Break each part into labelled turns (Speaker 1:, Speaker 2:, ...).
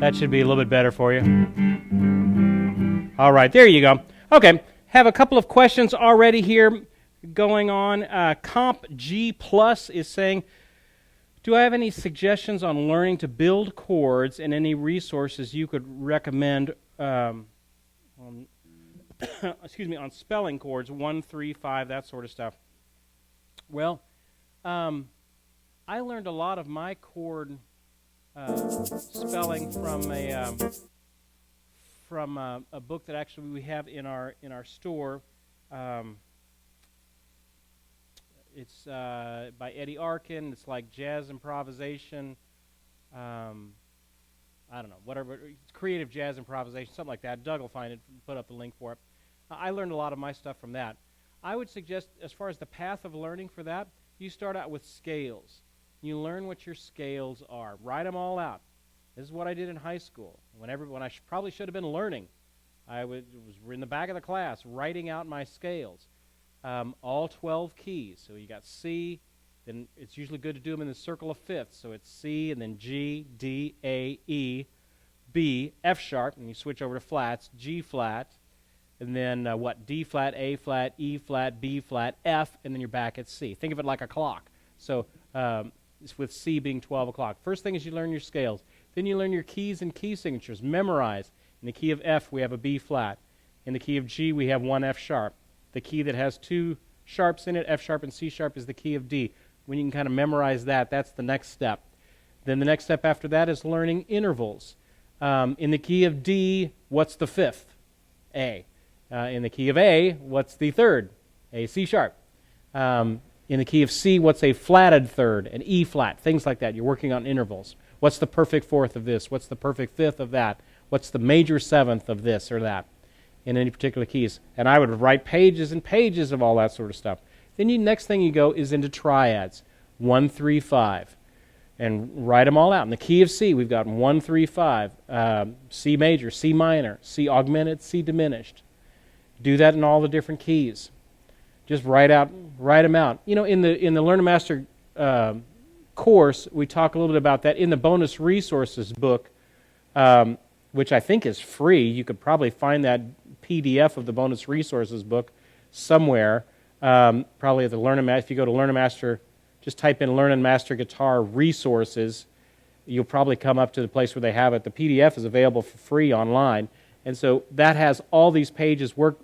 Speaker 1: That should be a little bit better for you. All right, there you go. Okay, have a couple of questions already here going on. Comp G Plus is saying, do I have any suggestions on learning to build chords and any resources you could recommend on spelling chords, 1, 3, 5, that sort of stuff? Well, I learned a lot of my chord spelling from a book that actually we have in our store. It's by Eddie Arkin. It's like jazz improvisation. I don't know, whatever, creative jazz improvisation, something like that. Doug will find it, put up the link for it. I learned a lot of my stuff from that. I would suggest, as far as the path of learning for that, you start out with scales. You learn what your scales are. Write them all out. This is what I did in high school. When I probably should have been learning, I was in the back of the class writing out my scales. All 12 keys. So you got C, then it's usually good to do them in the circle of fifths. So it's C, and then G, D, A, E, B, F sharp, and you switch over to flats, G flat, and then D flat, A flat, E flat, B flat, F, and then you're back at C. Think of it like a clock. So with C being 12 o'clock. First thing is you learn your scales. Then you learn your keys and key signatures. Memorize. In the key of F, we have a B flat. In the key of G, we have one F sharp. The key that has two sharps in it, F sharp and C sharp, is the key of D. When you can kind of memorize that, that's the next step. Then the next step after that is learning intervals. In the key of D, what's the fifth? A. In the key of A, what's the third? A, C sharp. In the key of C, what's a flatted third? An E flat, things like that. You're working on intervals. What's the perfect fourth of this? What's the perfect fifth of that? What's the major seventh of this or that in any particular keys? And I would write pages and pages of all that sort of stuff. Then next thing you go is into triads, 1, 3, 5, and write them all out. In the key of C, we've got 1, 3, 5, C major, C minor, C augmented, C diminished. Do that in all the different keys. Just write them out. You know, in the Learn to Master course, we talk a little bit about that. In the bonus resources book, which I think is free, you could probably find that PDF of the bonus resources book somewhere. Probably at the Learn to Master. If you go to Learn to Master, just type in Learn to Master Guitar Resources, you'll probably come up to the place where they have it. The PDF is available for free online, and so that has all these pages, work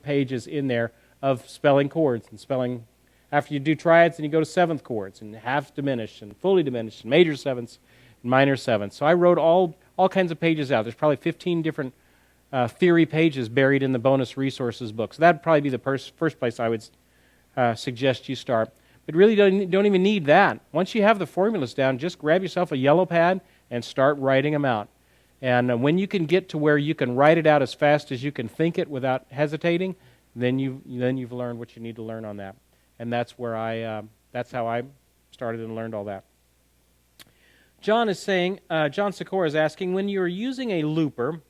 Speaker 1: pages in there of spelling chords and spelling. After you do triads, then you go to seventh chords and half diminished and fully diminished and major sevenths and minor sevenths. So I wrote all kinds of pages out. There's probably 15 different theory pages buried in the bonus resources book. So that would probably be the first place I would suggest you start. But really don't even need that. Once you have the formulas down, just grab yourself a yellow pad and start writing them out. And when you can get to where you can write it out as fast as you can think it without hesitating, then you've learned what you need to learn on that. And that's how I started and learned all that. John is saying, John Sikora is asking, when you're using a looper,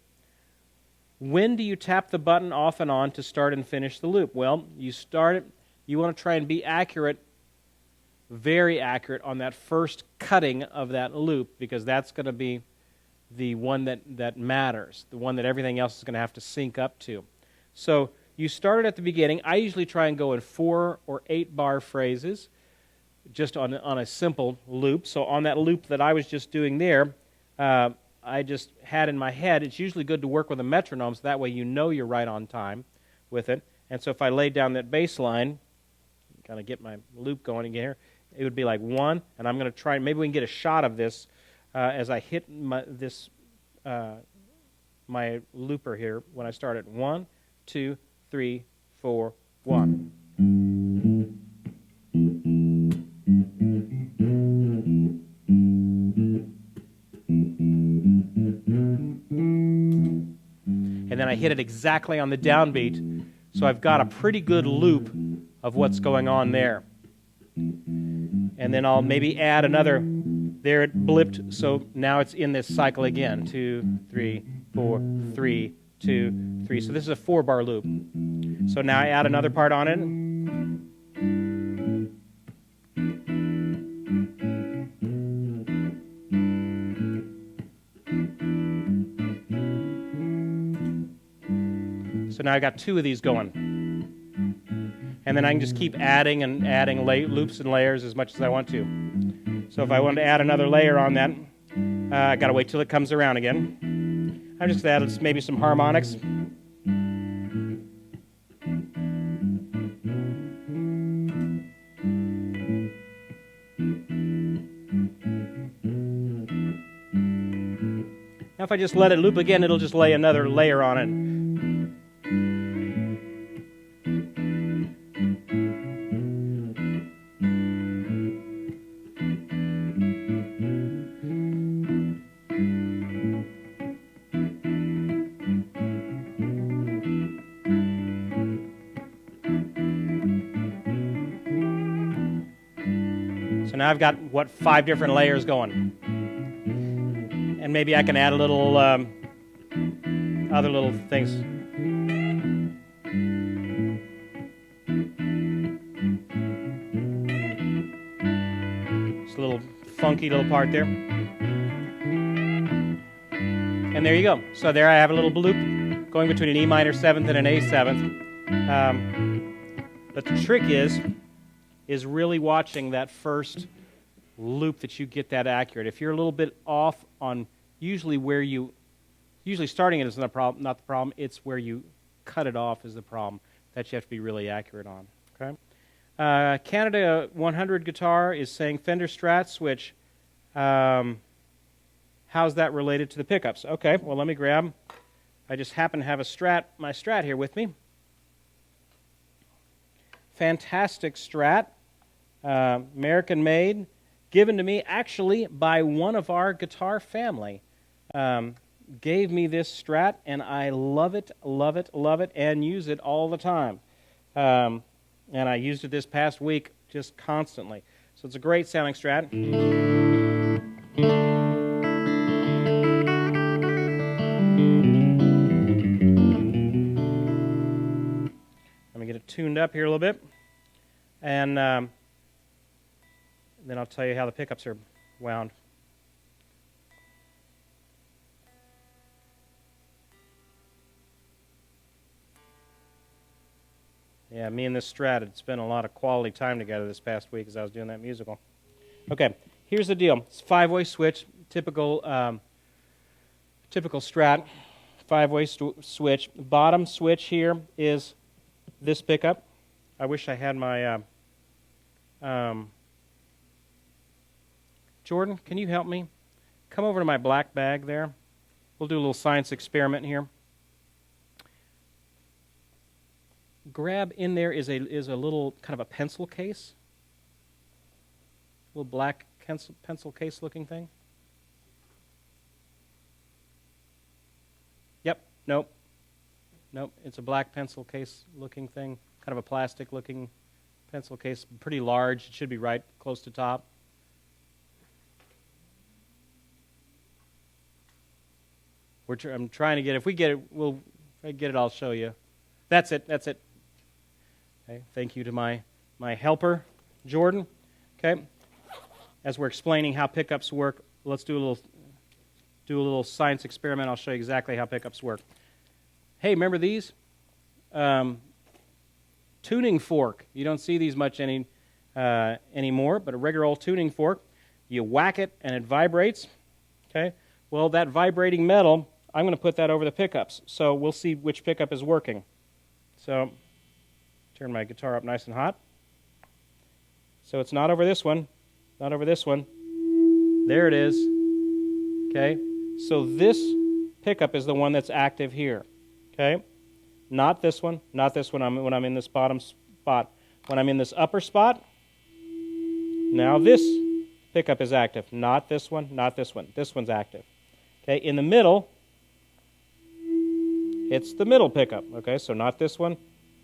Speaker 1: when do you tap the button off and on to start and finish the loop? Well, you start it, you want to try and be accurate, very accurate on that first cutting of that loop, because that's going to be the one that matters, the one that everything else is going to have to sync up to. So you start it at the beginning. I usually try and go in 4 or 8 bar phrases, just on a simple loop. So on that loop that I was just doing there, I just had in my head, it's usually good to work with a metronome, so that way you know you're right on time with it. And so if I laid down that bass line, kind of get my loop going again here, it would be like 1, and I'm going to try, maybe we can get a shot of this as I hit my looper here when I start at 1, 2, 3, 4, 1. And then I hit it exactly on the downbeat, so I've got a pretty good loop of what's going on there. And then I'll maybe add another, there it blipped, so now it's in this cycle again. 2, 3, 4, 3, 2, 3. So this is a 4-bar loop. So now I add another part on it. So now I've got 2 of these going. And then I can just keep adding and adding loops and layers as much as I want to. So if I wanted to add another layer on that, I got to wait till it comes around again. I'm just going to add maybe some harmonics. Now if I just let it loop again, it'll just lay another layer on it. So now I've got, 5 different layers going. And maybe I can add a little, other little things. Just a little funky little part there. And there you go. So there I have a little loop going between an E minor 7th and an A 7th. But the trick is really watching that first loop that you get that accurate. If you're a little bit off on usually starting it is not the problem, it's where you cut it off is the problem that you have to be really accurate on. Okay. Canada 100 guitar is saying Fender Strat switch. How's that related to the pickups? Okay, well let me grab, I just happen to have my Strat here with me. Fantastic Strat, American made, given to me actually by one of our guitar family. Gave me this Strat, and I love it, love it, love it, and use it all the time. And I used it this past week just constantly. So it's a great sounding Strat. Let me get it tuned up here a little bit. And then I'll tell you how the pickups are wound. Yeah, me and this Strat had spent a lot of quality time together this past week as I was doing that musical. Okay, here's the deal. It's a 5-way switch, typical Strat, 5-way switch. Bottom switch here is this pickup. I wish I had my Jordan, can you help me? Come over to my black bag there. We'll do a little science experiment here. Grab in there is a little kind of a pencil case. Little black pencil case looking thing. Yep, nope. It's a black pencil case looking thing. Kind of a plastic looking pencil case. Pretty large. It should be right close to top. I'm trying to get, if we get it, if I get it, I'll show you. That's it. Okay, thank you to my helper, Jordan. Okay, as we're explaining how pickups work, let's do a little science experiment. I'll show you exactly how pickups work. Hey, remember these? Tuning fork. You don't see these much anymore, but a regular old tuning fork. You whack it and it vibrates. Okay, well that vibrating metal, I'm going to put that over the pickups. So we'll see which pickup is working. So turn my guitar up nice and hot. So it's not over this one. Not over this one. There it is. Okay. So this pickup is the one that's active here. Okay. Not this one. Not this one when I'm in this bottom spot. When I'm in this upper spot, now this pickup is active. Not this one. Not this one. This one's active. Okay. In the middle, it's the middle pickup. Okay. So not this one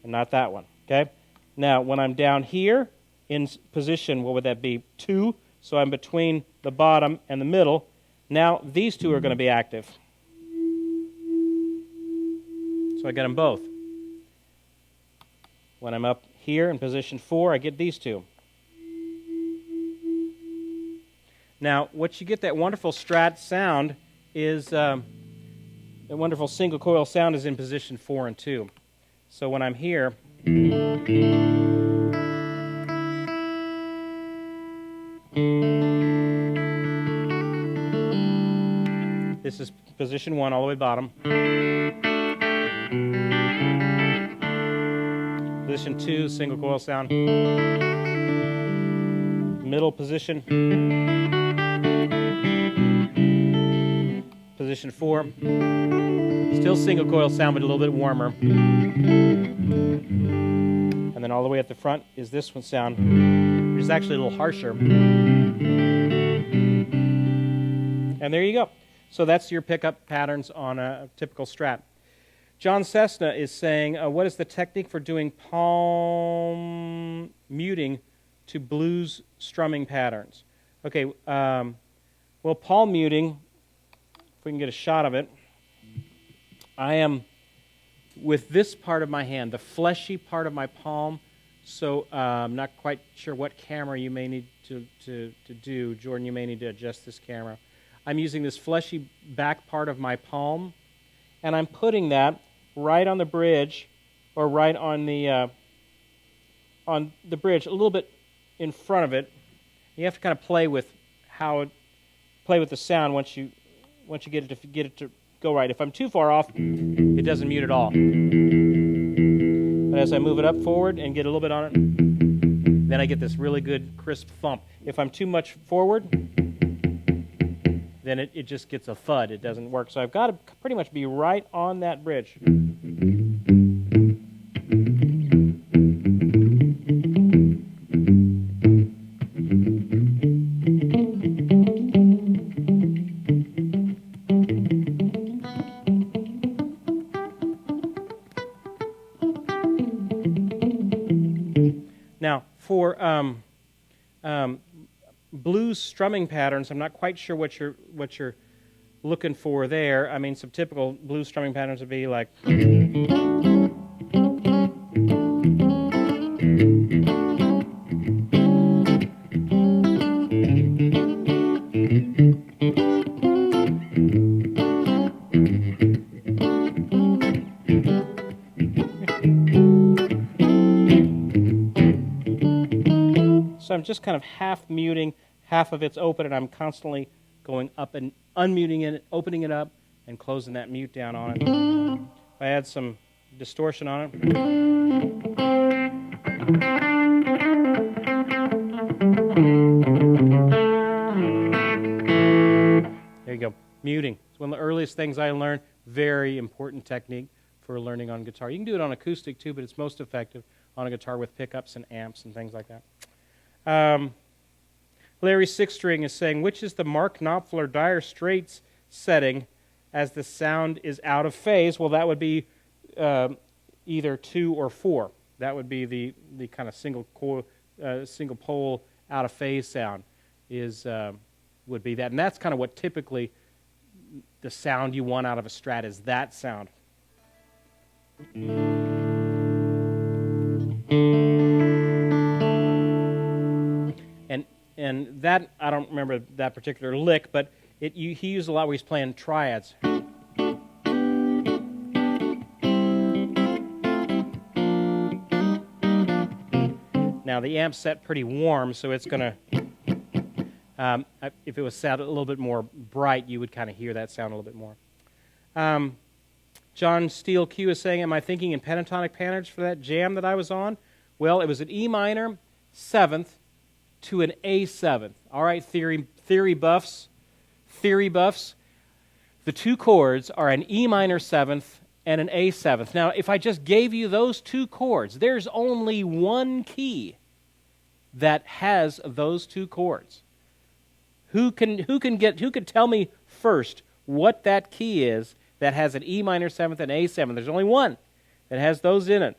Speaker 1: and not that one. Okay. Now, when I'm down here in position, what would that be? 2. So I'm between the bottom and the middle. Now, these two are going to be active. So I get them both. When I'm up here in position 4, I get these two. Now, what you get that wonderful Strat sound is, that wonderful single coil sound is in position 4 and 2. So when I'm here, this is position 1 all the way bottom. Position 2, single coil sound. Middle position. Position 4. Still single coil sound, but a little bit warmer. And then all the way at the front is this one sound, which is actually a little harsher. And there you go. So that's your pickup patterns on a typical Strat. John Cessna is saying, what is the technique for doing palm muting to blues strumming patterns? Okay, well, palm muting, if we can get a shot of it, I am with this part of my hand, the fleshy part of my palm, so I'm not quite sure what camera you may need to do. Jordan, you may need to adjust this camera. I'm using this fleshy back part of my palm, and I'm putting that right on the bridge, or right on the bridge, a little bit in front of it. You have to kind of play with the sound once you get it to go right. If I'm too far off, it doesn't mute at all. But as I move it up forward and get a little bit on it, then I get this really good crisp thump. If I'm too much forward, then it just gets a thud. It doesn't work. So I've got to pretty much be right on that bridge. Now, for blues strumming patterns, I'm not quite sure what you're looking for there. I mean, some typical blues strumming patterns would be like. So I'm just kind of half muting, half of it's open, and I'm constantly going up and unmuting it, opening it up, and closing that mute down on it. If I add some distortion on it. There you go, muting. It's one of the earliest things I learned. Very important technique for learning on guitar. You can do it on acoustic too, but it's most effective on a guitar with pickups and amps and things like that. Larry Sixstring is saying, which is the Mark Knopfler Dire Straits setting as the sound is out of phase? Well, that would be either 2 or 4. That would be the kind of single pole out of phase sound would be that. And that's kind of what typically the sound you want out of a Strat is that sound. And that, I don't remember that particular lick, but he used a lot where he's playing triads. Now, the amp's set pretty warm, so it's going to, if it was set a little bit more bright, you would kind of hear that sound a little bit more. John Steele Q is saying, am I thinking in pentatonic patterns for that jam that I was on? Well, it was an E minor 7th to an A7th. All right, theory buffs. The two chords are an E minor 7th and an A7th. Now, if I just gave you those two chords, there's only one key that has those two chords. Who can tell me first what that key is that has an E minor 7th and A7th? There's only one that has those in it.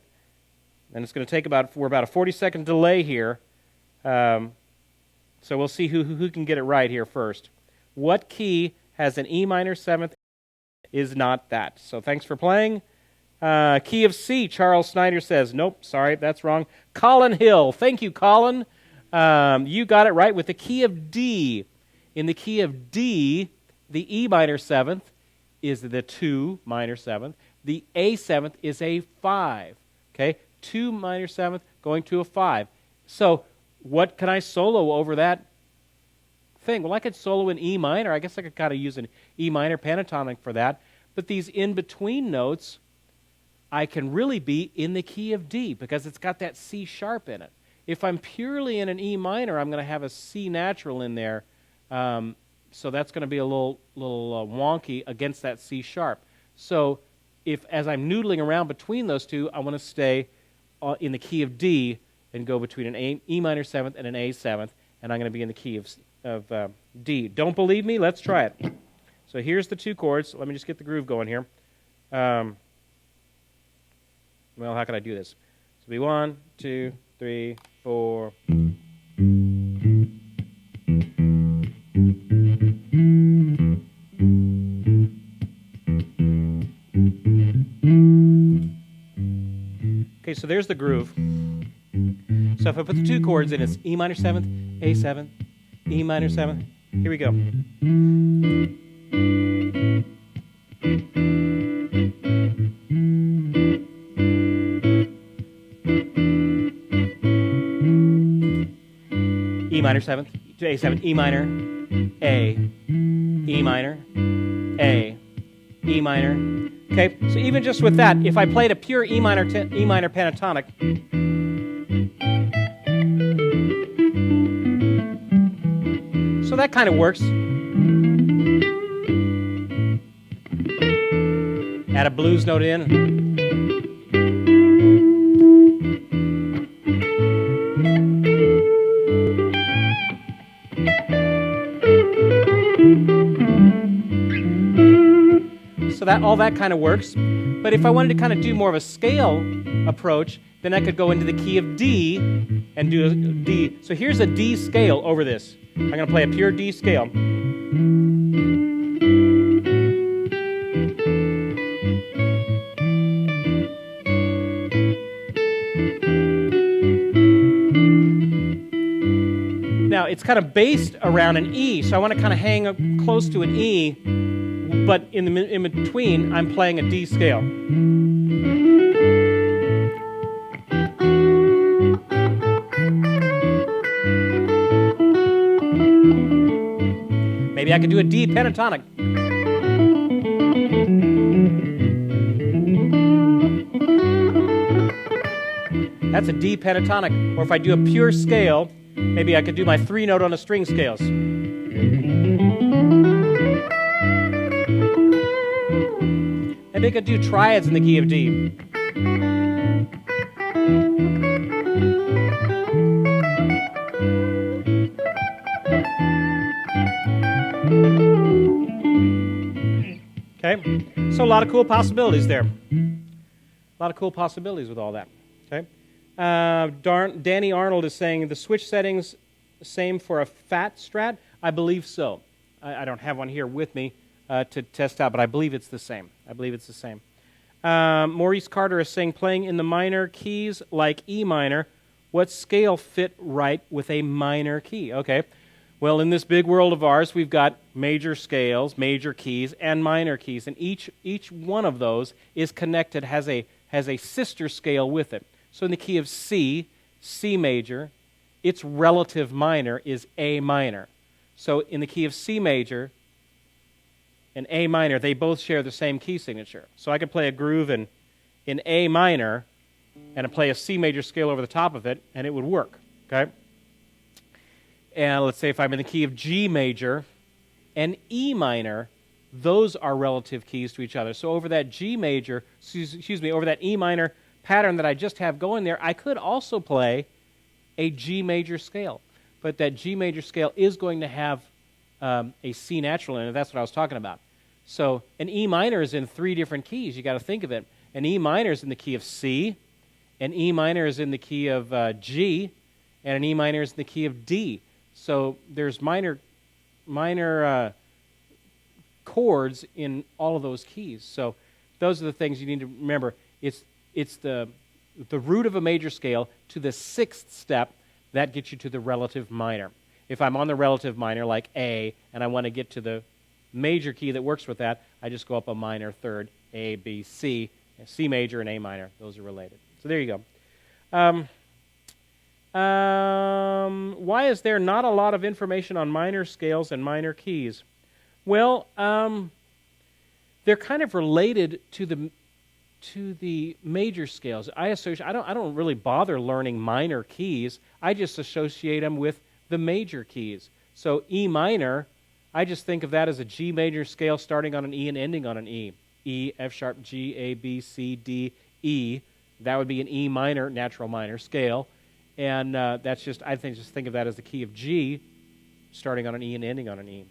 Speaker 1: And it's going to take about a 40-second delay here. So we'll see who can get it right here first. What key has an E minor 7th is not that? So thanks for playing. Key of C, Charles Snyder says, nope, sorry, that's wrong. Colin Hill, thank you, Colin. You got it right with the key of D. In the key of D, the E minor 7th is the 2 minor 7th. The A7th is a 5. Okay, 2 minor 7th going to a 5. So what can I solo over that thing? Well, I could solo in E minor. I guess I could kind of use an E minor pentatonic for that. But these in-between notes, I can really be in the key of D because it's got that C sharp in it. If I'm purely in an E minor, I'm going to have a C natural in there. So that's going to be a little wonky against that C sharp. So if, as I'm noodling around between those two, I want to stay in the key of D and go between an E minor 7th and an A 7th, and I'm going to be in the key of D. Don't believe me? Let's try it. So here's the 2 chords. Let me just get the groove going here. Well, how can I do this? So it'll be 1, 2, 3, 4. Okay, so there's the groove. So if I put the 2 chords in, it's E minor 7th, A 7th, E minor 7th. Here we go. E minor 7th to A 7th, E minor, A, E minor, A, E minor. Okay, so even just with that, if I played a pure E minor pentatonic, so that kind of works. Add a blues note in. So that all that kind of works. But if I wanted to kind of do more of a scale approach, then I could go into the key of D and do a D. So here's a D scale over this. I'm going to play a pure D scale. Now, it's kind of based around an E, so I want to kind of hang close to an E, but in between, I'm playing a D scale. Maybe I could do a D pentatonic. That's a D pentatonic. Or if I do a pure scale, maybe I could do my 3-note on the string scales. Maybe I could do triads in the key of D. Okay, so a lot of cool possibilities there. A lot of cool possibilities with all that. Okay, Danny Arnold is saying the switch settings same for a fat strat. I believe so. I don't have one here with me to test out, but I believe it's the same. I believe it's the same. Maurice Carter is saying playing in the minor keys like E minor, what scale fit right with a minor key? Okay. Well, in this big world of ours, we've got major scales, major keys, and minor keys, and each one of those is connected, has a sister scale with it. So in the key of C, C major, its relative minor is A minor. So in the key of C major and A minor, they both share the same key signature. So I could play a groove in A minor and play a C major scale over the top of it, and it would work. Okay. And let's say if I'm in the key of G major and E minor, those are relative keys to each other. So over that G major, over that E minor pattern that I just have going there, I could also play a G major scale. But that G major scale is going to have a C natural in it. That's what I was talking about. So an E minor is in 3 different keys. You got to think of it. An E minor is in the key of C, an E minor is in the key of G, and an E minor is in the key of D. So there's minor chords in all of those keys. So those are the things you need to remember. It's the root of a major scale to the 6th step that gets you to the relative minor. If I'm on the relative minor, like A, and I want to get to the major key that works with that, I just go up a minor third, A, B, C, C major, and A minor. Those are related. So there you go. Why is there not a lot of information on minor scales and minor keys? Well, they're kind of related to the major scales. I don't really bother learning minor keys. I just associate them with the major keys. So E minor, I just think of that as a G major scale starting on an E and ending on an E. E, F sharp, G, A, B, C, D, E. That would be an E minor, natural minor scale. And that's just, just think of that as the key of G, starting on an E and ending on an E.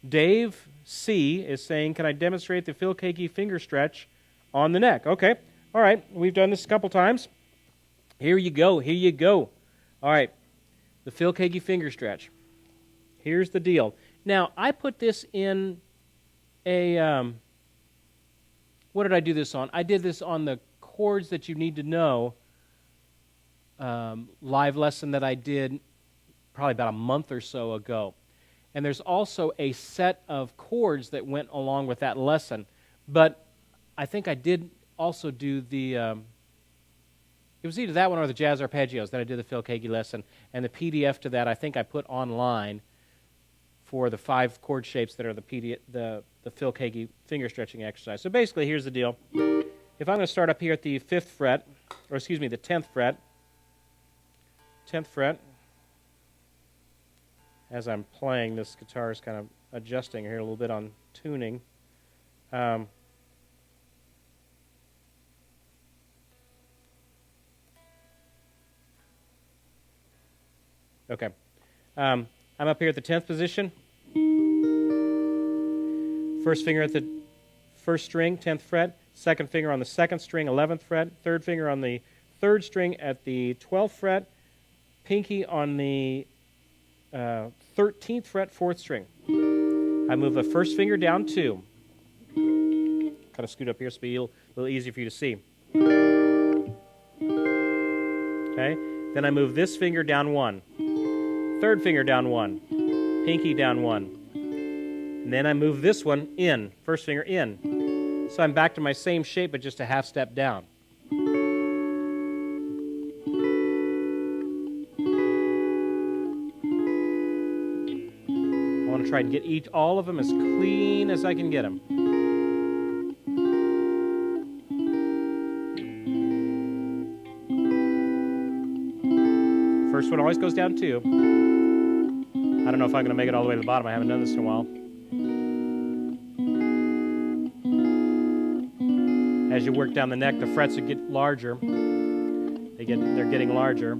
Speaker 1: Dave C. is saying, can I demonstrate the Phil Keaggy finger stretch on the neck? Okay. All right. We've done this a couple times. Here you go. Here you go. All right. The Phil Keaggy finger stretch. Here's the deal. Now, I put this in a, what did I do this on? I did this on the chords that you need to know live lesson that I did probably about a month or so ago. And there's also a set of chords that went along with that lesson. But I think I did also do the, it was either that one or the jazz arpeggios that I did the Phil Keaggy lesson. And the PDF to that I think I put online for the 5 chord shapes that are the Phil Keaggy finger stretching exercise. So basically, here's the deal. If I'm going to start up here at the 5th fret, or excuse me, the 10th fret, as I'm playing, this guitar is kind of adjusting here a little bit on tuning. Okay. I'm up here at the 10th position. First finger at the 1st string, 10th fret. Second finger on the 2nd string, 11th fret. Third finger on the 3rd string at the 12th fret. Pinky on the 13th fret, 4th string. I move the first finger down 2. Kind of scoot up here so it'll be a little easier for you to see. Okay. Then I move this finger down 1. Third finger down 1. Pinky down 1. And then I move this one in. First finger in. So I'm back to my same shape, but just a half step down. Try and get all of them as clean as I can get them. First one always goes down 2. I don't know if I'm going to make it all the way to the bottom. I haven't done this in a while. As you work down the neck, the frets will get larger. They're getting larger.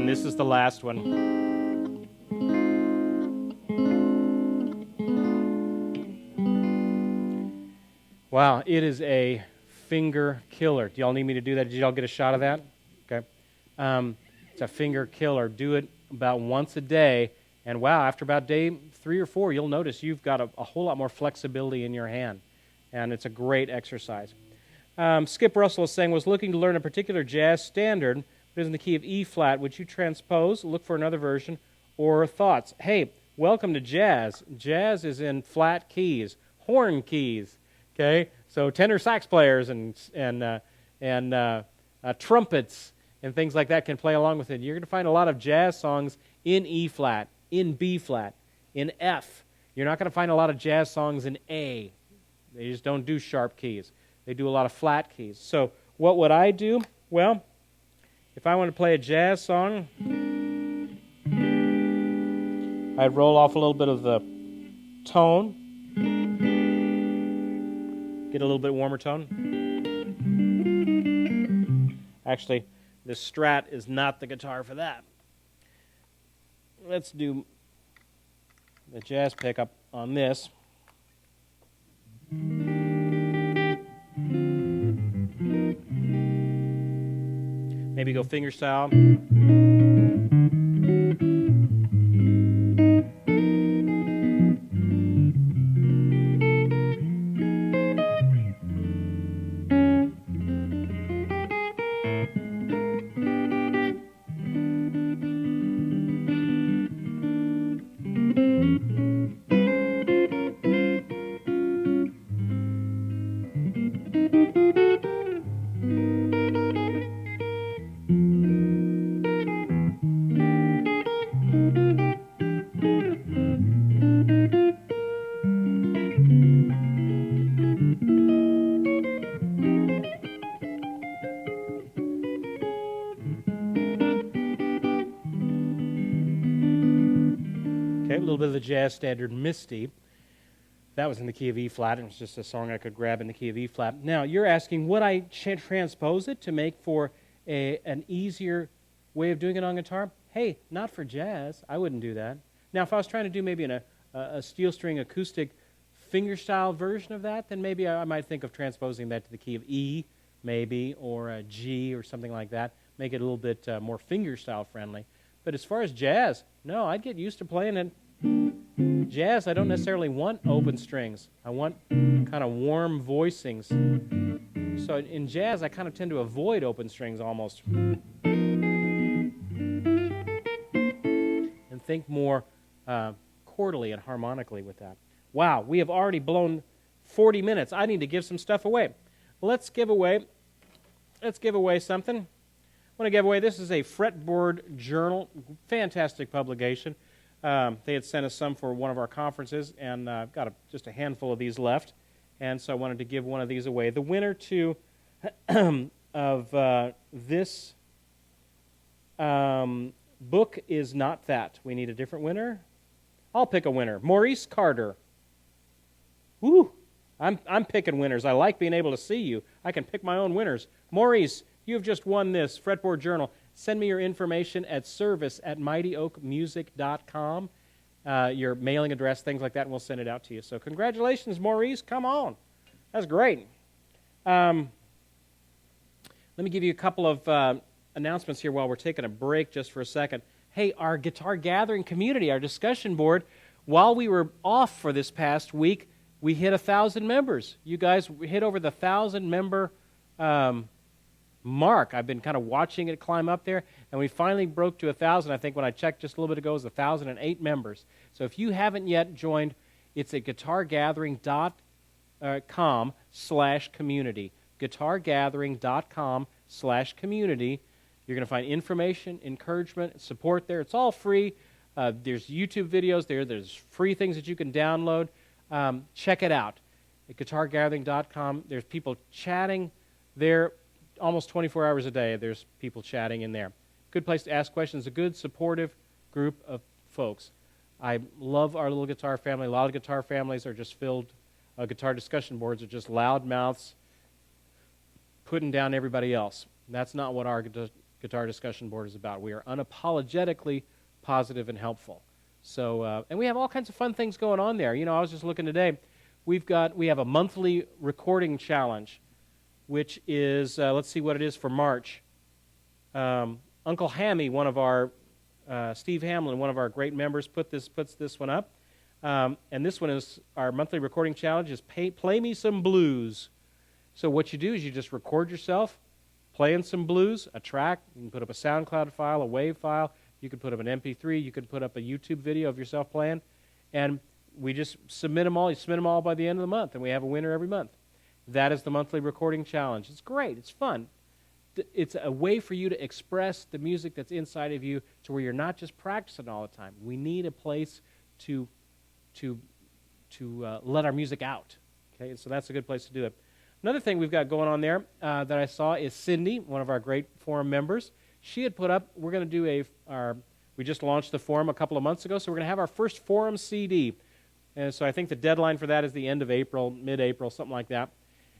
Speaker 1: This is the last one. Wow, it is a finger killer. Do y'all need me to do that? Did y'all get a shot of that? Okay. It's a finger killer. Do it about once a day. And wow, after about day 3 or 4, you'll notice you've got a whole lot more flexibility in your hand. And it's a great exercise. Skip Russell is saying, was looking to learn a particular jazz standard, but is in the key of E flat. Would you transpose, look for another version, or thoughts? Hey, welcome to jazz. Jazz is in flat keys, horn keys. Okay, so tenor sax players and trumpets and things like that can play along with it. You're going to find a lot of jazz songs in E flat, in B flat, in F. You're not going to find a lot of jazz songs in A. They just don't do sharp keys. They do a lot of flat keys. So what would I do? Well, if I want to play a jazz song, I'd roll off a little bit of the tone, get a little bit warmer tone. Actually, the Strat is not the guitar for that. Let's do the jazz pickup on this. Maybe go finger style. a little bit of the jazz standard Misty. That was in the key of E flat. It was just a song I could grab in the key of E flat. Now, you're asking, would I transpose it to make for an easier way of doing it on guitar? Hey, not for jazz. I wouldn't do that. Now, if I was trying to do maybe a steel string acoustic fingerstyle version of that, then maybe I might think of transposing that to the key of E, maybe, or a G or something like that. Make it a little bit more fingerstyle friendly. But as far as jazz, no, I'd get used to playing it. Jazz, I don't necessarily want open strings. I want kind of warm voicings. So in jazz, I kind of tend to avoid open strings almost. And think more chordally and harmonically with that. Wow, we have already blown 40 minutes. I need to give some stuff away. Let's give away something. I want to give away, this is a fretboard journal, fantastic publication. They had sent us some for one of our conferences, and I've got just a handful of these left, and so I wanted to give one of these away. The winner of this book is not that. We need a different winner. I'll pick a winner. Maurice Carter. Woo! I'm picking winners. I like being able to see you. I can pick my own winners. Maurice, you have just won this fretboard journal. Send me your information at service@mightyoakmusic.com, your mailing address, things like that, and we'll send it out to you. So congratulations, Maurice. Come on. That's great. Let me give you a couple of announcements here while we're taking a break just for a second. Hey, our guitar gathering community, our discussion board, while we were off for this past week, we hit 1,000 members. You guys hit over the 1,000-member mark. I've been kind of watching it climb up there, and we finally broke to 1,000. I think when I checked just a little bit ago, it was 1,008 members. So if you haven't yet joined, it's at guitargathering.com/community. guitargathering.com/community. You're going to find information, encouragement, support there. It's all free. There's YouTube videos there. There's free things that you can download. Check it out at guitargathering.com. There's people chatting there almost 24 hours a day. There's people chatting in there. Good place to ask questions. A good, supportive group of folks. I love our little guitar family. A lot of guitar families are just filled. Guitar discussion boards are just loud mouths putting down everybody else. That's not what our guitar discussion board is about. We are unapologetically positive and helpful. So, and we have all kinds of fun things going on there. You know, I was just looking today. We have a monthly recording challenge, which is, let's see what it is for March. Uncle Hammy, one of our, Steve Hamlin, one of our great members, puts this one up. And this one is, our monthly recording challenge is Play Me Some Blues. So what you do is you just record yourself playing some blues, a track. You can put up a SoundCloud file, a WAV file. You could put up an MP3. You could put up a YouTube video of yourself playing. And we just submit them all. You submit them all by the end of the month, and we have a winner every month. That is the monthly recording challenge. It's great. It's fun. It's a way for you to express the music that's inside of you to where you're not just practicing all the time. We need a place to let our music out. Okay, so that's a good place to do it. Another thing we've got going on there that I saw is Cindy, one of our great forum members. She had put up, we're going to do we just launched the forum a couple of months ago, so we're going to have our first forum CD. And so I think the deadline for that is the end of April, mid-April, something like that.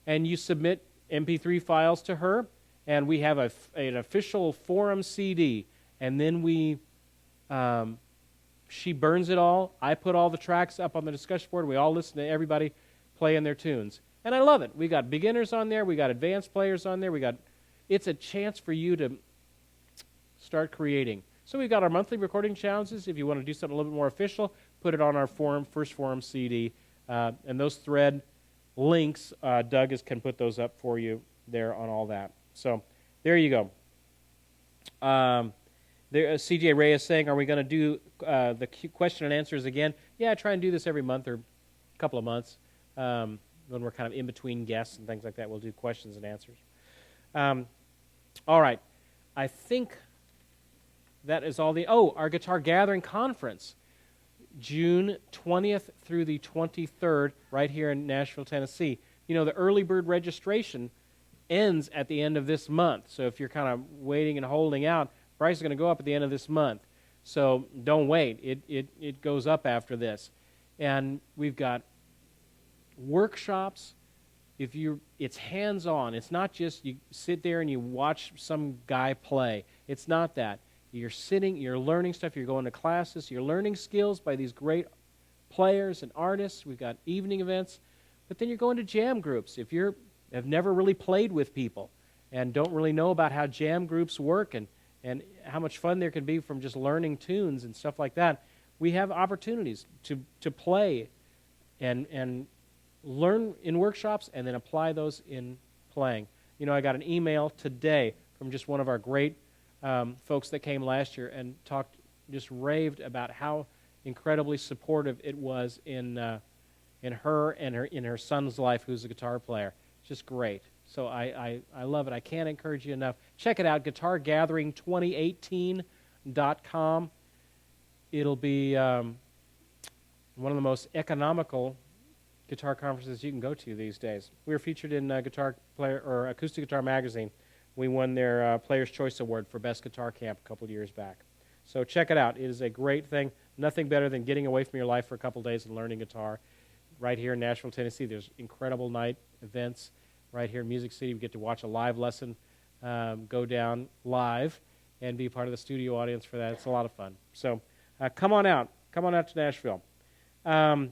Speaker 1: And you submit MP3 files to her, and we have an official forum CD. And then she burns it all. I put all the tracks up on the discussion board. We all listen to everybody playing their tunes. And I love it. We got beginners on there. We got advanced players on there. It's a chance for you to start creating. So we've got our monthly recording challenges. If you want to do something a little bit more official, put it on our first forum CD. And those thread links, Doug can put those up for you there on all that. So there you go. CJ Ray is saying, are we going to do the question and answers again? Yeah, I try and do this every month or a couple of months. When we're kind of in between guests and things like that, we'll do questions and answers. All right. I think that is all our Guitar Gathering Conference, June 20th through the 23rd, right here in Nashville, Tennessee. You know, the early bird registration ends at the end of this month. So if you're kind of waiting and holding out, price is going to go up at the end of this month. So don't wait. It goes up after this. And we've got workshops. It's hands-on. It's not just you sit there and you watch some guy play. It's not that. You're sitting, you're learning stuff, you're going to classes, you're learning skills by these great players and artists. We've got evening events. But then you're going to jam groups. If you have never really played with people and don't really know about how jam groups work and how much fun there can be from just learning tunes and stuff like that, we have opportunities to play and learn in workshops and then apply those in playing. You know, I got an email today from just one of our great folks that came last year and just raved about how incredibly supportive it was in her and in her son's life, who's a guitar player. It's just great. So I love it. I can't encourage you enough. Check it out, guitargathering2018.com. It'll be one of the most economical guitar conferences you can go to these days. We were featured in Guitar Player or Acoustic Guitar Magazine. We won their Player's Choice Award for Best Guitar Camp a couple of years back. So check it out. It is a great thing. Nothing better than getting away from your life for a couple of days and learning guitar. Right here in Nashville, Tennessee, there's incredible night events. Right here in Music City, we get to watch a live lesson go down live and be part of the studio audience for that. It's a lot of fun. So come on out. Come on out to Nashville. I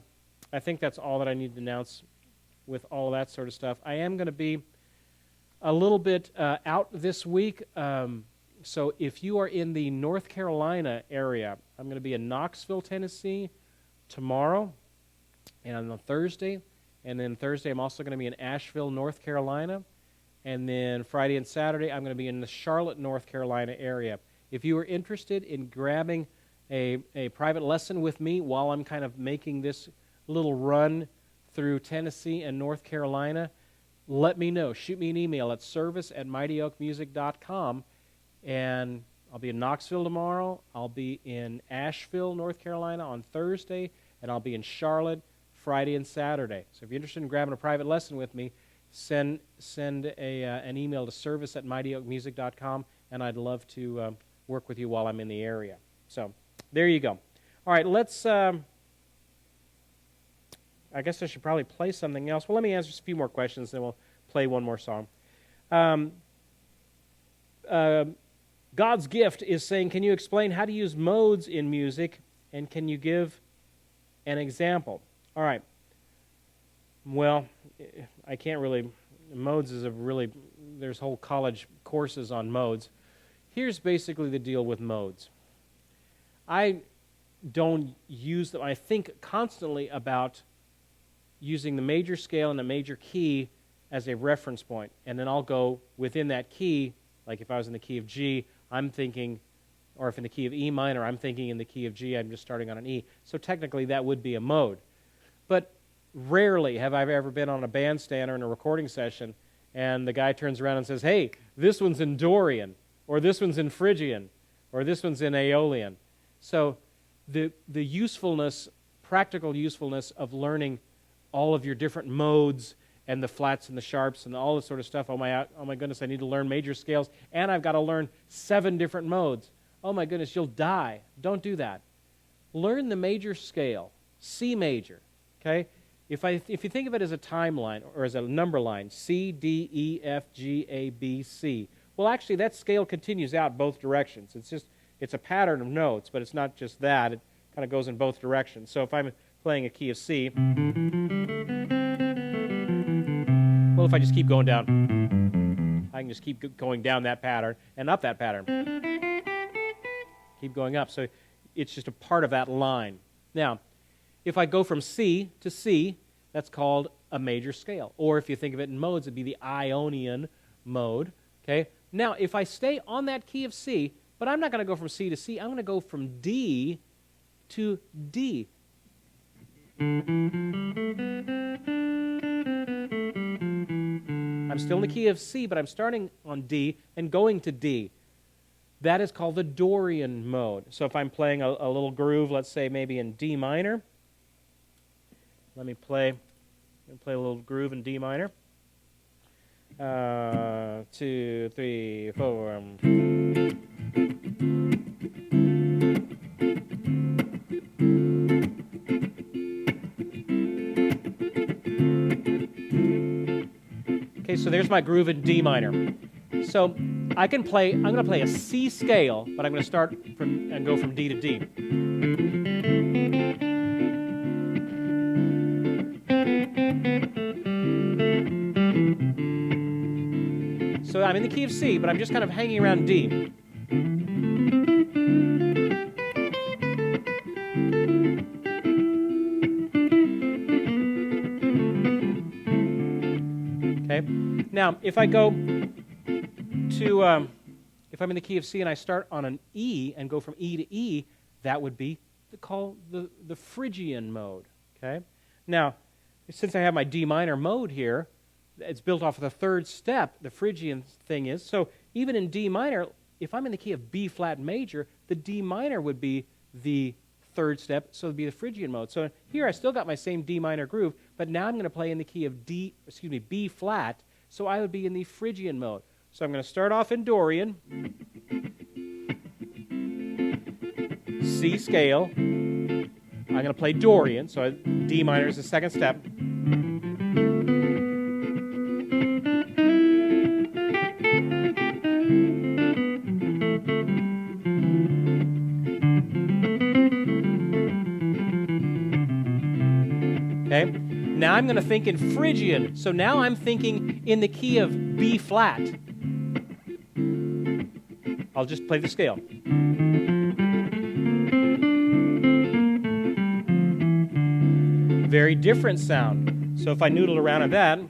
Speaker 1: think that's all that I need to announce with all that sort of stuff. I am going to be a little bit out this week. So if you are in the North Carolina area, I'm going to be in Knoxville, Tennessee tomorrow and on Thursday. And then Thursday I'm also going to be in Asheville, North Carolina. And then Friday and Saturday I'm going to be in the Charlotte, North Carolina area. If you are interested in grabbing a private lesson with me while I'm kind of making this little run through Tennessee and North Carolina, let me know. Shoot me an email at service@mightyoakmusic.com. And I'll be in Knoxville tomorrow. I'll be in Asheville, North Carolina on Thursday. And I'll be in Charlotte Friday and Saturday. So if you're interested in grabbing a private lesson with me, send an email to service@mightyoakmusic.com, and I'd love to work with you while I'm in the area. So there you go. All right, let's... I guess I should probably play something else. Well, let me answer a few more questions, then we'll play one more song. God's Gift is saying, can you explain how to use modes in music, and can you give an example? All right. Well, I can't really... Modes is there's whole college courses on modes. Here's basically the deal with modes. I don't use them. I think constantly about using the major scale and the major key as a reference point. And then I'll go within that key, like if I was in the key of G, I'm thinking, or if in the key of E minor, I'm thinking in the key of G, I'm just starting on an E. So technically that would be a mode. But rarely have I ever been on a bandstand or in a recording session and the guy turns around and says, hey, this one's in Dorian, or this one's in Phrygian, or this one's in Aeolian. So the usefulness, practical usefulness of learning all of your different modes and the flats and the sharps and all this sort of stuff. Oh my goodness, I need to learn major scales, and I've got to learn 7 different modes. Oh my goodness, you'll die. Don't do that. Learn the major scale, C major, okay? If you think of it as a timeline or as a number line, C, D, E, F, G, A, B, C, well, actually, that scale continues out both directions. It's a pattern of notes, but it's not just that. It kind of goes in both directions. So if I'm playing a key of C, well, if I just keep going down, I can just keep going down that pattern and up that pattern. Keep going up. So it's just a part of that line. Now, if I go from C to C, that's called a major scale. Or if you think of it in modes, it'd be the Ionian mode. Okay. Now, if I stay on that key of C, but I'm not going to go from C to C, I'm going to go from D to D. I'm still in the key of C, but I'm starting on D and going to D. That is called the Dorian mode. So if I'm playing a little groove, let's say maybe in D minor, let me play a little groove in D minor. 2, 3, 4. so there's my groove in D minor. So I'm going to play a C scale, but I'm going to start from and go from D to D. So I'm in the key of C, but I'm just kind of hanging around D. Okay. Now, if I go to, if I'm in the key of C and I start on an E and go from E to E, that would be called the Phrygian mode. Okay. Now, since I have my D minor mode here, it's built off of the third step, the Phrygian thing is. So even in D minor, if I'm in the key of B flat major, the D minor would be the third step, so it would be the Phrygian mode. So here I still got my same D minor groove, but now I'm going to play in the key of B flat, so I would be in the Phrygian mode. So I'm going to start off in Dorian, C scale. I'm going to play Dorian, so D minor is the second step. Okay. Now I'm going to think in Phrygian. So now I'm thinking in the key of B flat. I'll just play the scale. Very different sound. So if I noodle around on that,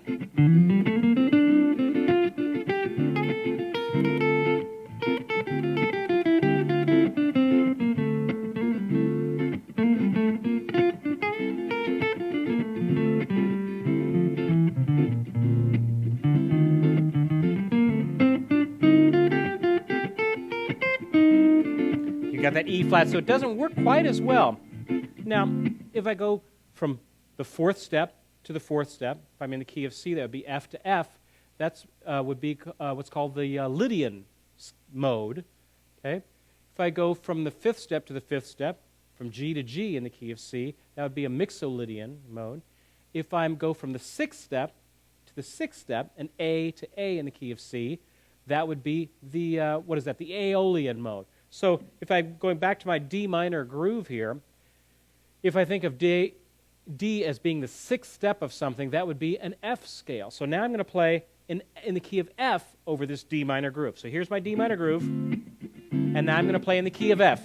Speaker 1: got that E flat, so it doesn't work quite as well. Now, if I go from the fourth step to the fourth step, if I'm in the key of C, that would be F to F. That would be what's called the Lydian mode. Okay. If I go from the fifth step to the fifth step, from G to G in the key of C, that would be a Mixolydian mode. If I go from the sixth step to the sixth step, an A to A in the key of C, that would be the the Aeolian mode. So if I'm going back to my D minor groove here, if I think of D as being the sixth step of something, that would be an F scale. So now I'm going to play in the key of F over this D minor groove. So here's my D minor groove, and now I'm going to play in the key of F.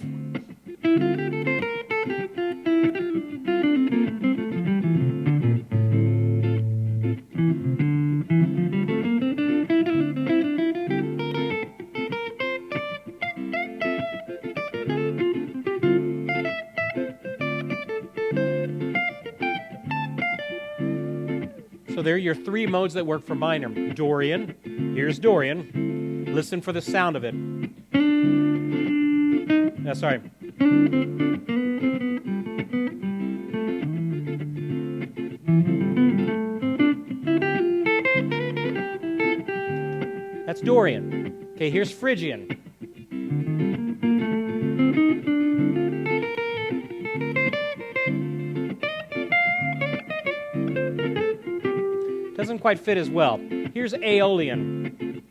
Speaker 1: So there are your three modes that work for minor. Dorian, here's Dorian. Listen for the sound of it. Sorry. That's Dorian. Okay, here's Phrygian. Doesn't quite fit as well. Here's Aeolian.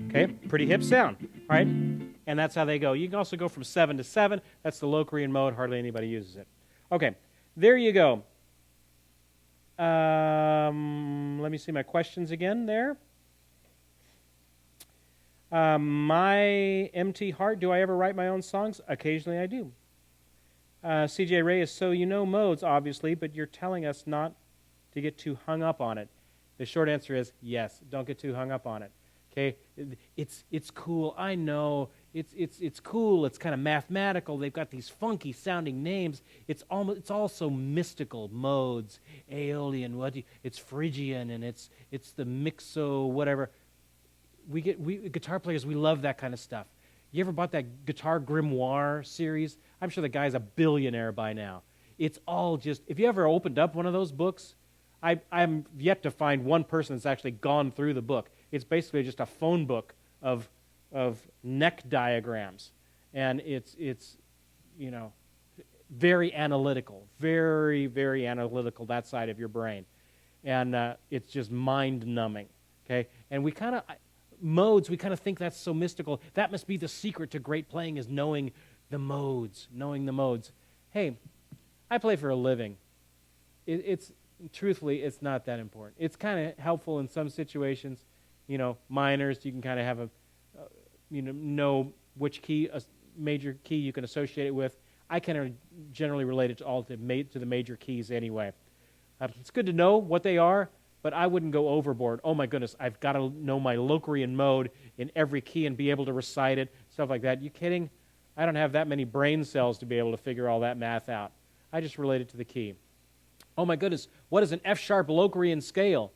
Speaker 1: Okay, pretty hip sound. All right. And that's how they go. You can also go from 7 to 7. That's the Locrian mode. Hardly anybody uses it. Okay, there you go. Let me see my questions again there. My empty heart, do I ever write my own songs? Occasionally I do. CJ Ray is, so you know modes, obviously, but you're telling us not to get too hung up on it. The short answer is yes, don't get too hung up on it. Okay, it's cool. I know it's cool. It's kind of mathematical. They've got these funky sounding names. It's also mystical modes. Aeolian, it's Phrygian, and it's the Mixo whatever. We guitar players, we love that kind of stuff. You ever bought that Guitar Grimoire series? I'm sure the guy's a billionaire by now. It's all just, if you ever opened up one of those books, I'm yet to find one person that's actually gone through the book. It's basically just a phone book of neck diagrams. And it's you know, very analytical, very, very analytical, that side of your brain. And it's just mind-numbing, okay? And we kind of, modes, we kind of think that's so mystical. That must be the secret to great playing, is knowing the modes, Hey, I play for a living. Truthfully, it's not that important. It's kind of helpful in some situations. You know, minors, you can kind of have know which key, a major key you can associate it with. I kind of generally relate it to the major keys anyway. It's good to know what they are, but I wouldn't go overboard. Oh my goodness, I've got to know my Locrian mode in every key and be able to recite it, stuff like that. You kidding? I don't have that many brain cells to be able to figure all that math out. I just relate it to the key. Oh my goodness, what is an F-sharp Locrian scale?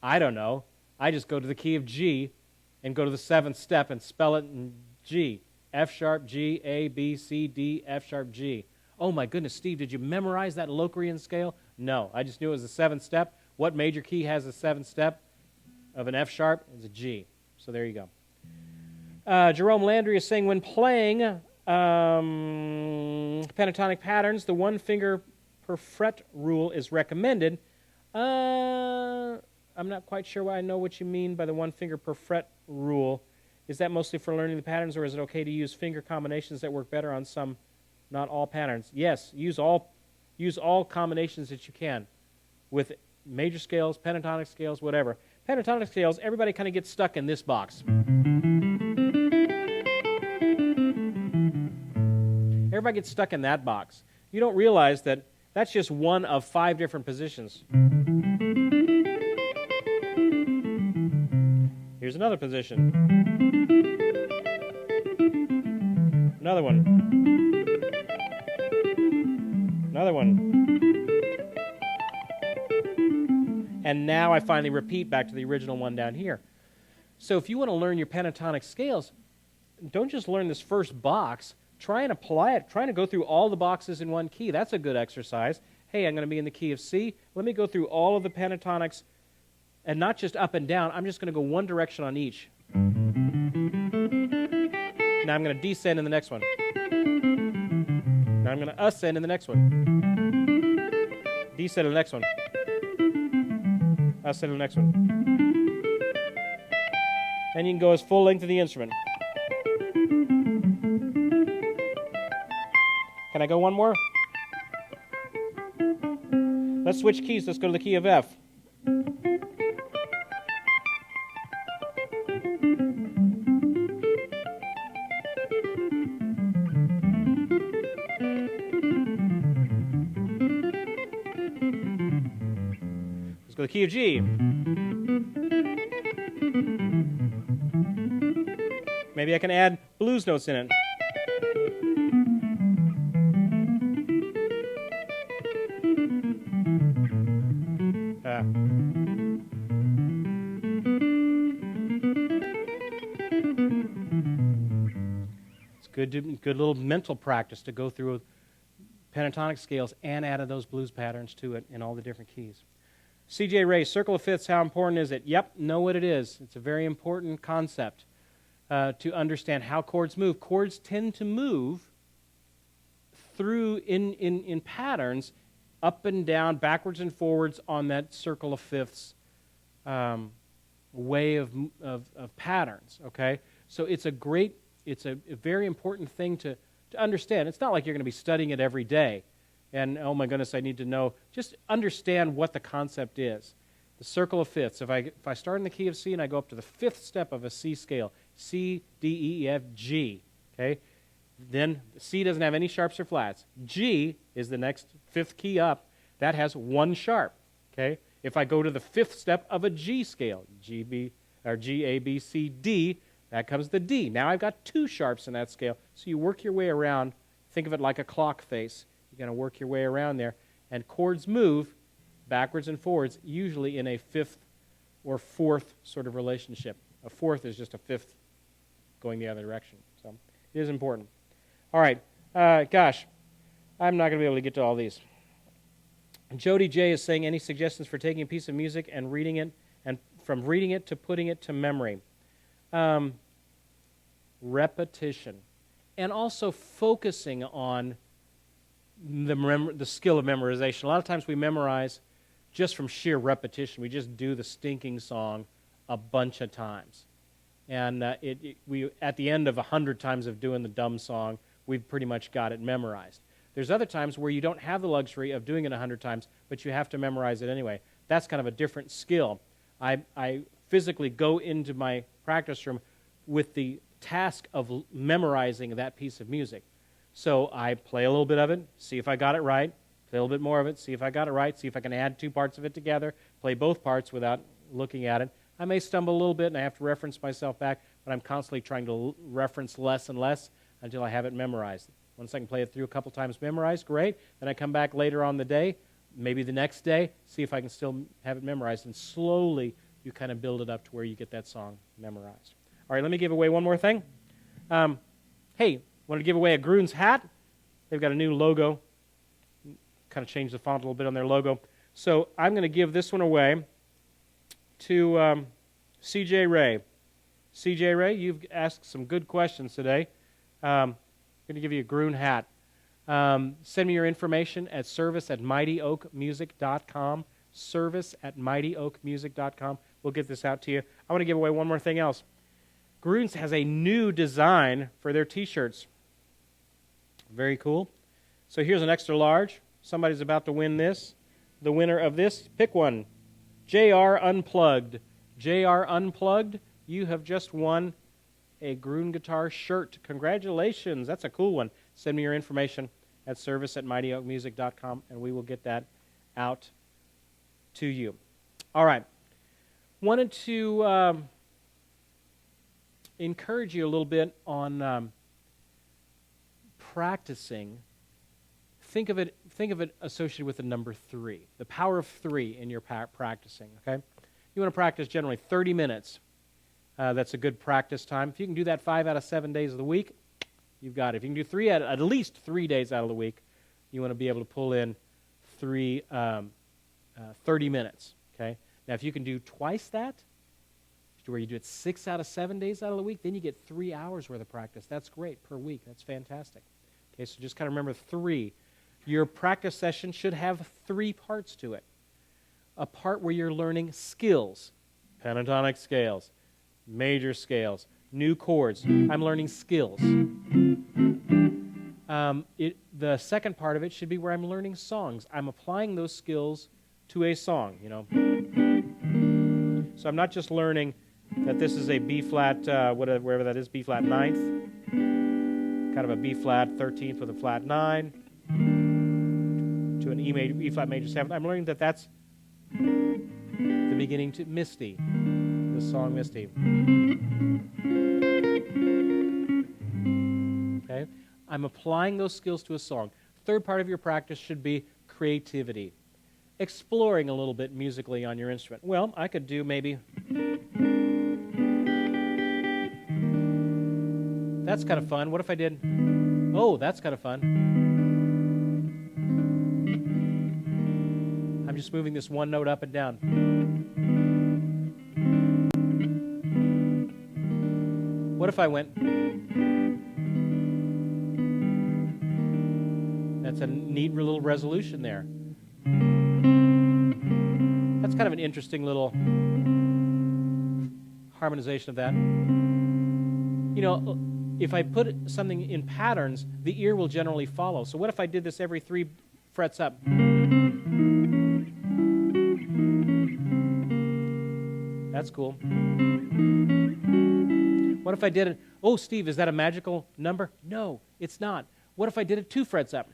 Speaker 1: I don't know. I just go to the key of G and go to the 7th step and spell it in G. F-sharp, G, A, B, C, D, F-sharp, G. Oh my goodness, Steve, did you memorize that Locrian scale? No, I just knew it was the 7th step. What major key has the 7th step of an F-sharp? It's a G. So there you go. Jerome Landry is saying, when playing pentatonic patterns, the one finger per fret rule is recommended. I'm not quite sure why I know what you mean by the one finger per fret rule. Is that mostly for learning the patterns, or is it okay to use finger combinations that work better on some, not all patterns? Yes, use all combinations that you can with major scales, pentatonic scales, whatever. Pentatonic scales, everybody kind of gets stuck in this box. Everybody gets stuck in that box. You don't realize that that's just one of 5 different positions. Here's another position. Another one. Another one. And now I finally repeat back to the original one down here. So if you want to learn your pentatonic scales, don't just learn this first box. Try and apply it. Try to go through all the boxes in one key. That's a good exercise. Hey, I'm going to be in the key of C. Let me go through all of the pentatonics, and not just up and down. I'm just going to go one direction on each. Now I'm going to descend in the next one. Now I'm going to ascend in the next one. Descend in the next one. Ascend in the next one. And you can go as full length of the instrument. Can I go one more? Let's switch keys. Let's go to the key of F. Let's go to the key of G. Maybe I can add blues notes in it. Good little mental practice to go through pentatonic scales and add those blues patterns to it in all the different keys. C.J. Ray, circle of fifths, how important is it? Yep, know what it is. It's a very important concept to understand how chords move. Chords tend to move through in patterns up and down, backwards and forwards on that circle of fifths way of patterns, okay? So it's a very important thing to understand. It's not like you're going to be studying it every day. And, oh my goodness, I need to know. Just understand what the concept is. The circle of fifths. If I start in the key of C and I go up to the 5th step of a C scale, C, D, E, F, G, okay? Then C doesn't have any sharps or flats. G is the next 5th key up. That has 1 sharp, okay? If I go to the 5th step of a G scale, G, B, or G, A, B, C, D, that comes the D. Now I've got 2 sharps in that scale. So you work your way around. Think of it like a clock face. You're going to work your way around there. And chords move backwards and forwards, usually in a 5th or 4th sort of relationship. A 4th is just a 5th going the other direction. So it is important. All right. Gosh, I'm not going to be able to get to all these. Jody J is saying, any suggestions for taking a piece of music and reading it, and from reading it to putting it to memory? Repetition. And also focusing on the skill of memorization. A lot of times we memorize just from sheer repetition. We just do the stinking song a bunch of times. And we at the end of 100 times of doing the dumb song, we've pretty much got it memorized. There's other times where you don't have the luxury of doing it 100 times, but you have to memorize it anyway. That's kind of a different skill. I physically go into my practice room with the task of memorizing that piece of music. So I play a little bit of it, see if I got it right, play a little bit more of it, see if I got it right, see if I can add two parts of it together, play both parts without looking at it. I may stumble a little bit and I have to reference myself back, but I'm constantly trying to reference less and less until I have it memorized. Once I can play it through a couple times memorized, great. Then I come back later on the day, maybe the next day, see if I can still have it memorized. And slowly you kind of build it up to where you get that song memorized. All right, let me give away one more thing. Hey, want to give away a Gruhn's hat? They've got a new logo. Kind of changed the font a little bit on their logo. So I'm going to give this one away to C.J. Ray. C.J. Ray, you've asked some good questions today. I'm going to give you a Gruhn hat. Send me your information at service@mightyoakmusic.com. Service@mightyoakmusic.com. We'll get this out to you. I want to give away one more thing else. Gruhn's has a new design for their T-shirts. Very cool. So here's an extra large. Somebody's about to win this. The winner of this, pick one. JR Unplugged. JR Unplugged, you have just won a Gruhn Guitar shirt. Congratulations. That's a cool one. Send me your information at service@mightyoakmusic.com, and we will get that out to you. All right. Wanted to encourage you a little bit on practicing. Think of it associated with the number 3, the power of 3 in your practicing. Okay, you want to practice generally 30 minutes. That's a good practice time. If you can do that 5 out of 7 days of the week, you've got it. If you can do at least 3 days out of the week, you want to be able to pull in 30 minutes. Okay. Now, if you can do twice that, where you do it 6 out of 7 days out of the week, then you get 3 hours worth of practice. That's great per week. That's fantastic. Okay, so just kind of remember 3. Your practice session should have 3 parts to it. A part where you're learning skills, pentatonic scales, major scales, new chords. I'm learning skills. The second part of it should be where I'm learning songs. I'm applying those skills to a song, you know. So I'm not just learning that this is a B-flat, wherever that is, B-flat 9th, kind of a B-flat 13th with a flat 9, to an E-flat major 7th. I'm learning that that's the beginning to Misty, the song Misty. Okay? I'm applying those skills to a song. Third part of your practice should be creativity. Exploring a little bit musically on your instrument. Well, I could do maybe... That's kind of fun. What if I did... Oh, that's kind of fun. I'm just moving this one note up and down. What if I went... That's a neat little resolution there. That's kind of an interesting little harmonization of that. You know, if I put something in patterns, the ear will generally follow. So what if I did this every 3 frets up? That's cool. What if I did it? Oh, Steve, is that a magical number? No, it's not. What if I did it 2 frets up?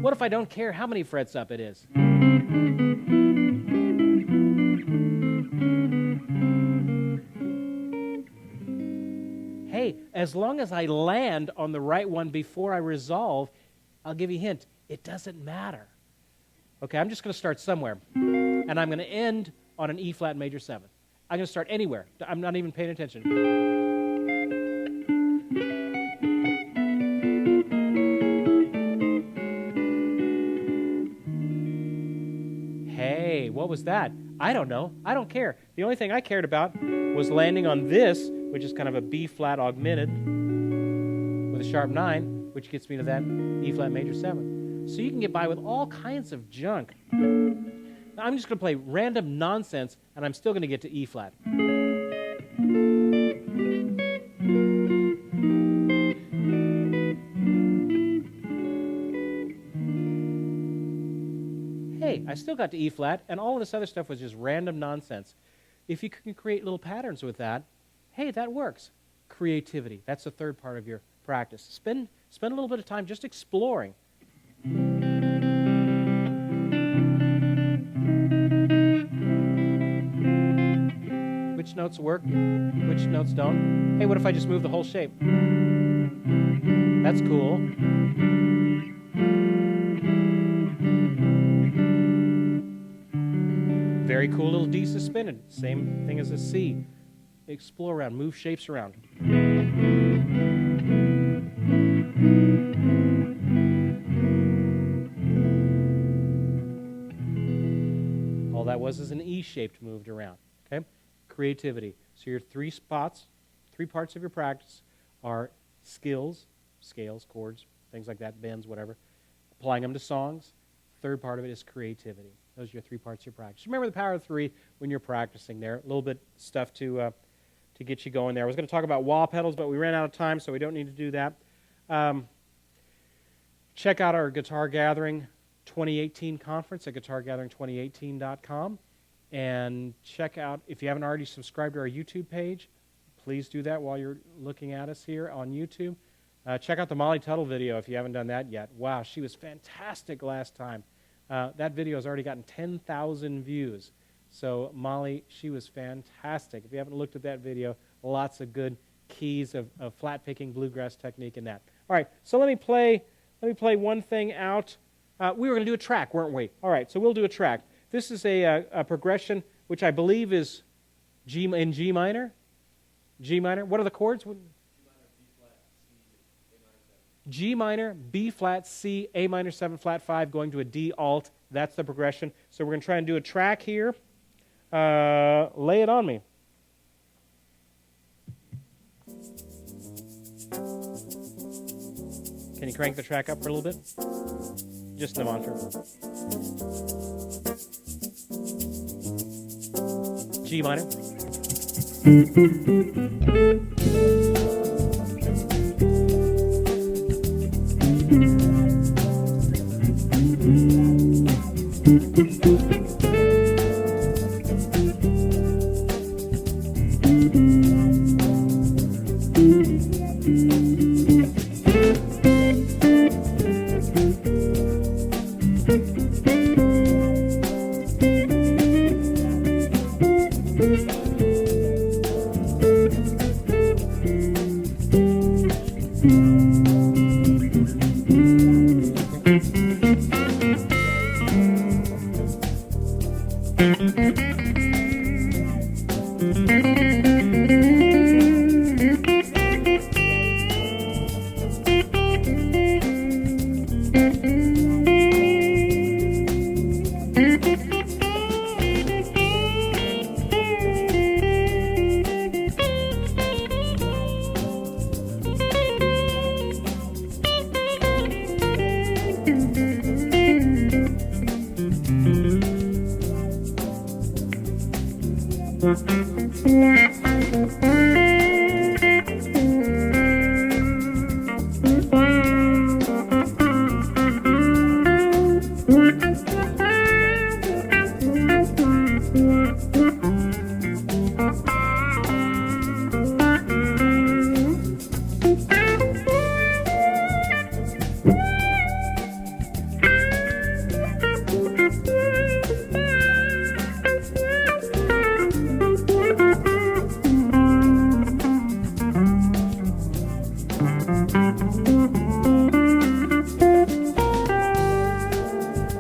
Speaker 1: What if I don't care how many frets up it is? Hey, as long as I land on the right one before I resolve, I'll give you a hint, it doesn't matter. Okay, I'm just going to start somewhere, and I'm going to end on an E-flat major 7th. I'm going to start anywhere. I'm not even paying attention. Hey, what was that? I don't know. I don't care. The only thing I cared about was landing on this, which is kind of a B flat augmented with a sharp 9, which gets me to that E flat major 7. So you can get by with all kinds of junk. Now, I'm just going to play random nonsense, and I'm still going to get to E flat. Hey, I still got to E flat, and all of this other stuff was just random nonsense. If you can create little patterns with that, hey, that works. Creativity. That's the third part of your practice. Spend a little bit of time just exploring. Which notes work? Which notes don't? Hey, what if I just move the whole shape? That's cool. Very cool little D suspended. Same thing as a C. Explore around, move shapes around. All that was is an E-shaped moved around. Okay? Creativity. So your three parts of your practice are skills, scales, chords, things like that, bends, whatever. Applying them to songs. Third part of it is creativity. Those are your 3 parts of your practice. Remember the power of 3 when you're practicing there. A little bit stuff to get you going there. I was going to talk about wah pedals, but we ran out of time, so we don't need to do that. Check out our Guitar Gathering 2018 conference at guitargathering2018.com. And check out, if you haven't already subscribed to our YouTube page, please do that while you're looking at us here on YouTube. Check out the Molly Tuttle video if you haven't done that yet. Wow, she was fantastic last time. That video has already gotten 10,000 views. So Molly, she was fantastic. If you haven't looked at that video, lots of good keys of flat picking, bluegrass technique in that. All right, so let me play one thing out. We were going to do a track, weren't we? All right, so we'll do a track. This is a progression which I believe is in G minor. G minor. What are the chords? G minor, B flat, C, A minor 7 flat 5, going to a D alt. That's the progression. So we're going to try and do a track here. Lay it on me. Can you crank the track up for a little bit? Just the mantra. G minor.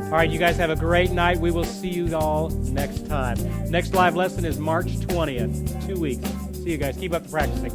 Speaker 1: All right, you guys have a great night. We will see you all next time. Next live lesson is March 20th, 2 weeks. See you guys. Keep up the practicing.